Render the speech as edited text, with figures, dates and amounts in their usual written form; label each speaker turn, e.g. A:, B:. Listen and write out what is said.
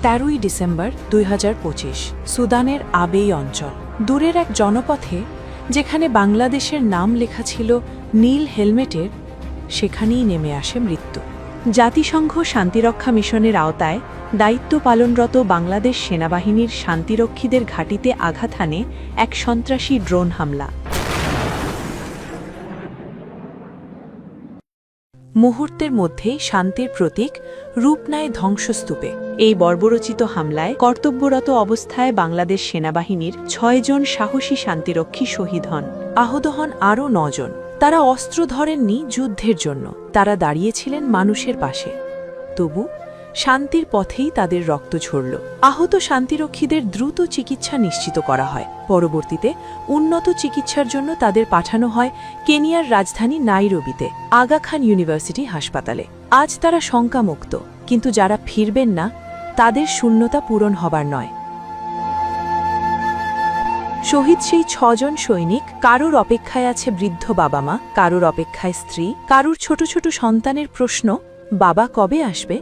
A: 13ই December 2025, সুদানের আবেই অঞ্চল। দূরের এক জনপথে, যেখানে বাংলাদেশের নাম লেখা ছিল নীল হেলমেটের, সেখানেই নেমে আসে মৃত্যু। জাতিসংঘ শান্তিরক্ষা মিশনের আওতায় দায়িত্ব পালনরত বাংলাদেশ সেনাবাহিনীর শান্তিরক্ষীদের ঘাঁটিতে আঘাত হানে এক সন্ত্রাসী ড্রোন হামলা। মুহূর্তের মধ্যেই শান্তির প্রতীক রূপ নেয় ধ্বংসস্তূপে। এই বর্বরোচিত হামলায় কর্তব্যরত অবস্থায় বাংলাদেশ সেনাবাহিনীর 6 জন সাহসী শান্তিরক্ষী শহীদ হন। আহত হন আরও 9 জন। তারা অস্ত্র ধরেননি যুদ্ধের জন্য, তারা দাঁড়িয়েছিলেন মানুষের পাশে। তবু শান্তির পথেই তাদের রক্ত ঝরল। আহত শান্তিরক্ষীদের দ্রুত চিকিৎসা নিশ্চিত করা হয়। পরবর্তীতে উন্নত চিকিৎসার জন্য তাদের পাঠানো হয় কেনিয়ার রাজধানী নাইরোবিতে আগা খান ইউনিভার্সিটি হাসপাতালে। আজ তারা শঙ্কামুক্ত, কিন্তু যারা ফিরবেন না, তাদের শূন্যতা পূরণ হবার নয়। শহীদ সেই 6 জন সৈনিক, কারুর অপেক্ষায় আছে বৃদ্ধ বাবা মা, কারুর অপেক্ষায় স্ত্রী, কারুর ছোট ছোট সন্তানের প্রশ্ন, বাবা কবে আসবে।